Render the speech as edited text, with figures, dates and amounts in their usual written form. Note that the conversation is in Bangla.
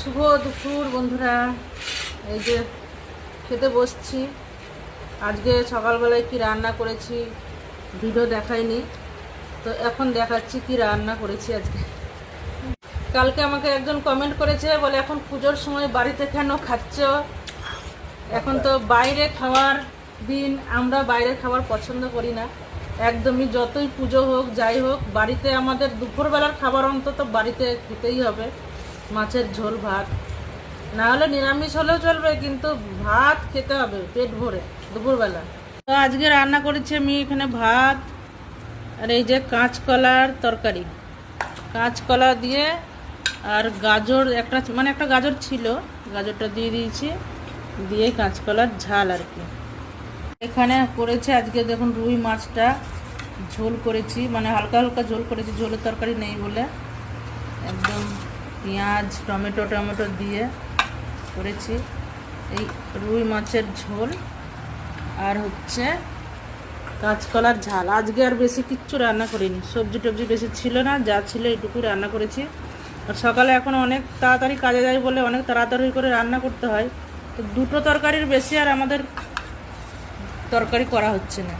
শুভ দুপুর বন্ধুরা। এই যে খেতে বসছি। আজকে সকালবেলায় কি রান্না করেছি ভিডিও দেখাইনি, তো এখন দেখাচ্ছি কি রান্না করেছি আজকে। কালকে আমাকে একজন কমেন্ট করেছে, বলে এখন পুজোর সময় বাড়িতে কেন খাচ্ছ? এখন তো বাইরে খাওয়ার দিন, আমরা বাইরে খাবার পছন্দ করি না একদমই। যতই পুজো হোক যাই হোক, বাড়িতে আমাদের দুপুরবেলার খাবার অন্তত বাড়িতে খেতেই হবে। মাছের ঝোল ভাত, না হলে নিরামিষ হলেও চলবে, কিন্তু ভাত খেতে হবে পেট ভরে দুপুরবেলা। তো আজকে রান্না করেছি আমি এখানে ভাত আর এই যে কাঁচকলার তরকারি। কাঁচকলা দিয়ে আর গাজর একটা গাজর ছিল, গাজরটা দিয়ে দিয়েছি, দিয়ে কাঁচকলার ঝাল আর কি। এখানে করেছে আজকে দেখুন রুই মাছটা ঝোল করেছি, মানে হালকা হালকা ঝোল করেছি, ঝোলের তরকারি নেই বলে। একদম পেঁয়াজ টমেটো দিয়ে করেছি এই রুই মাছের ঝোল, আর হচ্ছে কাঁচকলার ঝাল। আজকে আর বেশি কিচ্ছু রান্না করিনি, সবজি টবজি বেশি ছিল না, যা ছিল এইটুকুই রান্না করেছি। আর সকালে এখন অনেক তাড়াতাড়ি কাজে যাই বলে অনেক তাড়াতাড়ি করে রান্না করতে হয়, তো দুটো তরকারির বেশি আর আমাদের তরকারি করা হচ্ছে না।